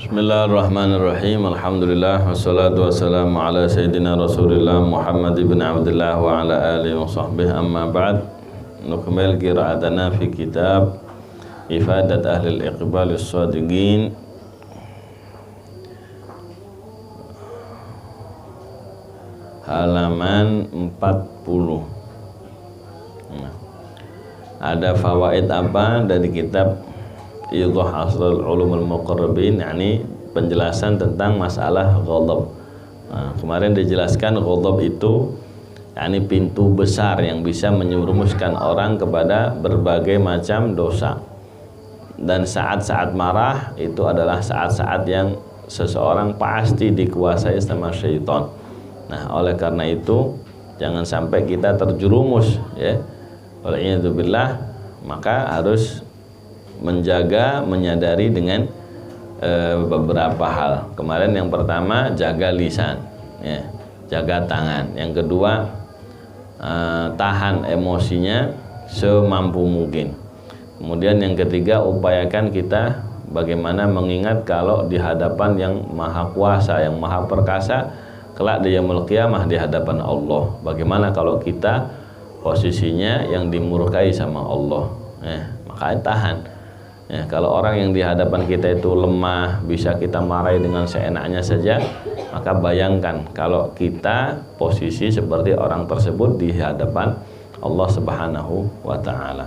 Bismillahirrahmanirrahim. Alhamdulillah wassalatu wassalamu ala sayyidina Rasulillah Muhammad ibn Abdullah wa ala alihi wa sahbihi amma ba'd. Nukmil qira'atana fi kitab Ifadat Ahli al-Iqbal as-Sadiqin halaman 40. Ada fawaid apa dari kitab Idah Asrul Ulumul Muqarrabin, yakni penjelasan tentang masalah ghadab. Nah, kemarin dijelaskan ghadab itu yakni pintu besar yang bisa menyerumuskan orang kepada berbagai macam dosa. Dan saat-saat marah itu adalah saat-saat yang seseorang pasti dikuasai sama syaitan. Nah, oleh karena itu jangan sampai kita terjerumus, ya. Wal'iyadzubillah, maka harus menjaga, menyadari dengan beberapa hal. Kemarin yang pertama jaga lisan, ya, jaga tangan. Yang kedua tahan emosinya semampu mungkin. Kemudian yang ketiga, upayakan kita bagaimana mengingat kalau di hadapan yang maha kuasa, yang maha perkasa, kelak di yaumul qiyamah di hadapan Allah. Bagaimana kalau kita posisinya yang dimurkai sama Allah, makanya tahan. Ya, kalau orang yang di hadapan kita itu lemah, bisa kita marahi dengan seenaknya saja, maka bayangkan kalau kita posisi seperti orang tersebut di hadapan Allah Subhanahu wa ta'ala.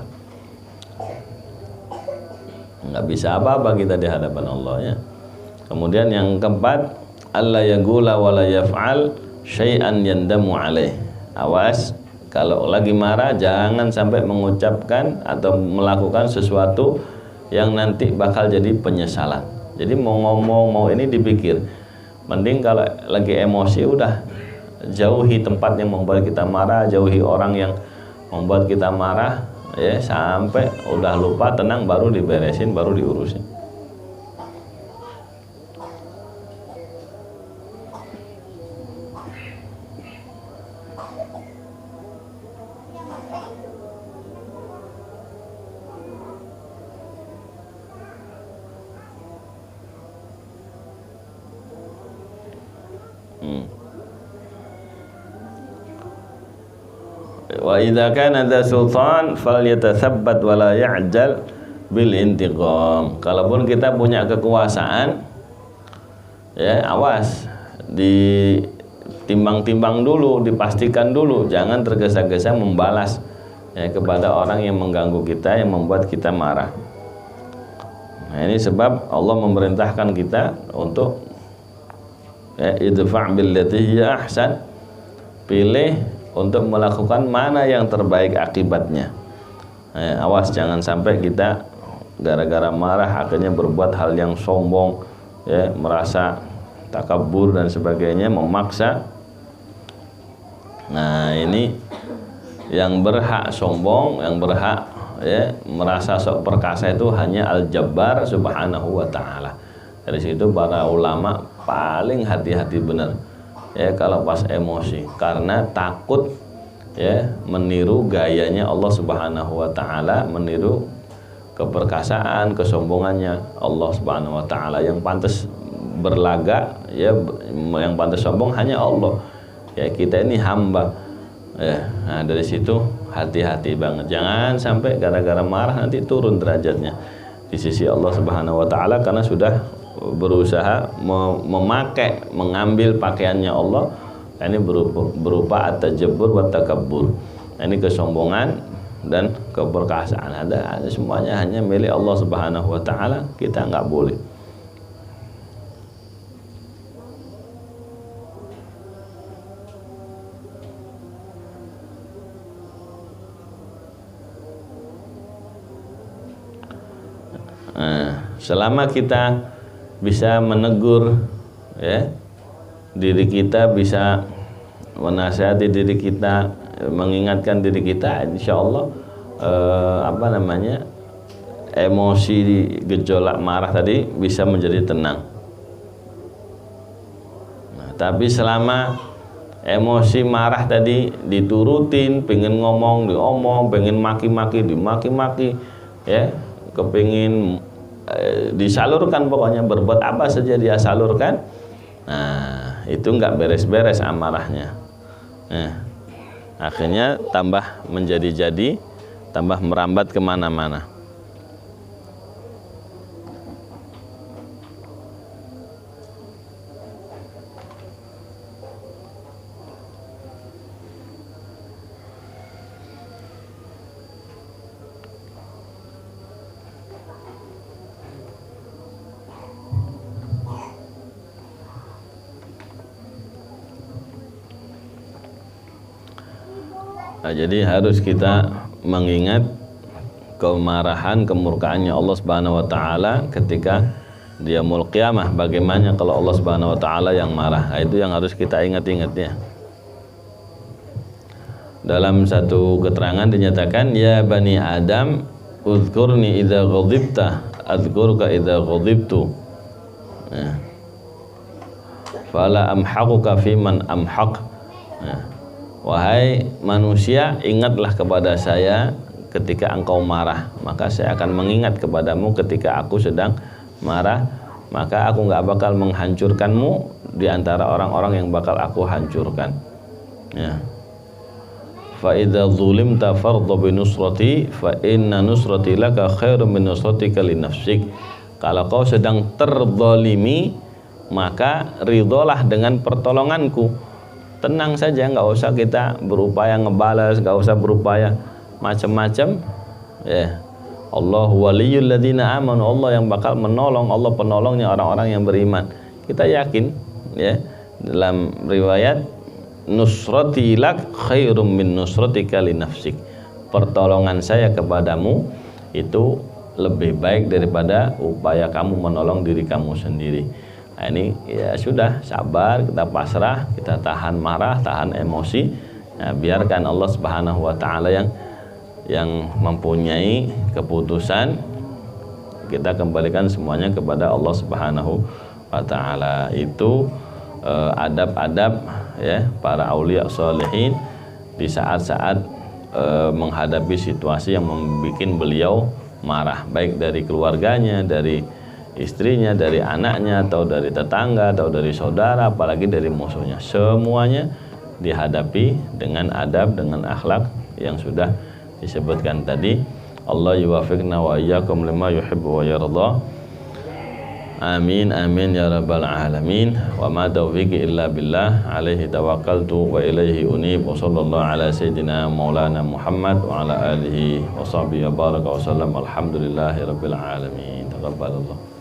Nggak bisa apa-apa kita di hadapan Allah, ya. Kemudian yang keempat, alla yagula wa la yaf'al syai'an yandamu alaih. Awas, kalau lagi marah jangan sampai mengucapkan atau melakukan sesuatu yang nanti bakal jadi penyesalan. Jadi mau ngomong, mau ini dipikir. Mending kalau lagi emosi udah jauhi tempat yang membuat kita marah, jauhi orang yang membuat kita marah, ya, sampai udah lupa, tenang, baru diberesin, baru diurusin. Wa idza kana dza sultan falyatathabbat wa la ya'jal bil intiqam. Kalaupun kita punya kekuasaan, ya, awas, ditimbang-timbang dulu, dipastikan dulu, jangan tergesa-gesa membalas, ya, kepada orang yang mengganggu kita, yang membuat kita marah. Nah, ini sebab Allah memerintahkan kita untuk, ya, idfa' billati hiya ahsan, pilih untuk melakukan mana yang terbaik akibatnya. Awas jangan sampai kita gara-gara marah akhirnya berbuat hal yang sombong, ya, merasa takabur dan sebagainya, memaksa. Nah, ini yang berhak sombong, yang berhak, ya, merasa sok perkasa itu hanya Al-Jabbar Subhanahu wa ta'ala. Dari situ para ulama paling hati-hati benar, ya, kalau pas emosi, karena takut, ya, meniru gayanya Allah Subhanahu wa ta'ala, meniru keperkasaan, kesombongannya Allah Subhanahu wa ta'ala. Yang pantas berlagak, ya, yang pantas sombong hanya Allah, ya, kita ini hamba, ya. Nah, dari situ hati-hati banget, jangan sampai gara-gara marah nanti turun derajatnya di sisi Allah Subhanahu wa ta'ala, karena sudah berusaha mengambil pakaiannya Allah. Ini berupa at-tajabbur wa takabbur. Ini kesombongan dan keperkasaan, ada semuanya hanya milik Allah Subhanahu wa ta'ala, kita nggak boleh. Nah, selama kita bisa menegur, ya, diri kita, bisa menasihati diri kita, mengingatkan diri kita, insya Allah emosi gejolak marah tadi bisa menjadi tenang. Nah, tapi selama emosi marah tadi diturutin, pengen ngomong diomong, pengen maki-maki dimaki-maki, ya, kepingin disalurkan, pokoknya berbuat apa saja dia salurkan. Nah, itu nggak beres-beres amarahnya. Akhirnya tambah menjadi-jadi, tambah merambat kemana-mana. Nah, jadi harus kita mengingat kemarahan, kemurkaannya Allah Subhanahu wa taala ketika di yaumul qiyamah. Bagaimana kalau Allah Subhanahu wa taala yang marah? Nah, itu yang harus kita ingat-ingatnya. Dalam satu keterangan dinyatakan, ya bani Adam, uzkurni idza ghadibta, adzkurka idza ghadibtu. Fala amhaquka fi man amhaq. Wahai manusia, ingatlah kepada saya ketika engkau marah, maka saya akan mengingat kepadamu ketika aku sedang marah, maka aku nggak bakal menghancurkanmu di antara orang-orang yang bakal aku hancurkan. Ya. Fa idza zulimta fardhu bi nusrati fa inna nusrati laka khairum min nusratika li nafsik. Kalau kau sedang terzalimi, maka ridholah dengan pertolonganku. Tenang saja, nggak usah kita berupaya ngebalas, nggak usah berupaya macam-macam. Ya, Allah waliyul ladzina amanu, Allah yang bakal menolong, Allah penolongnya orang-orang yang beriman. Kita yakin, ya, dalam riwayat nusrati lak khairum min nusratika li nafsik. Pertolongan saya kepadamu itu lebih baik daripada upaya kamu menolong diri kamu sendiri. Nah, ini ya sudah, sabar, kita pasrah, kita tahan marah, tahan emosi. Nah, biarkan Allah Subhanahu wa taala yang mempunyai keputusan. Kita kembalikan semuanya kepada Allah Subhanahu wa taala. Itu adab-adab ya para aulia sholihin di saat-saat menghadapi situasi yang membuat beliau marah, baik dari keluarganya, dari istrinya, dari anaknya, atau dari tetangga, atau dari saudara, apalagi dari musuhnya. Semuanya dihadapi dengan adab, dengan akhlak yang sudah disebutkan tadi. Allah yuwafiqna wa iyyakum lima yuhibbu wa yarda. Amin amin ya rabbal alamin. Wa ma taufiqi illa billah, alaihi tawakkaltu wa ilaihi unib. Wa sallallahu ala sayyidina maulana Muhammad wa ala alihi wa sahbihi wa baraka wa sallam. Alhamdulillahi rabbil alamin. Taqabbalallah.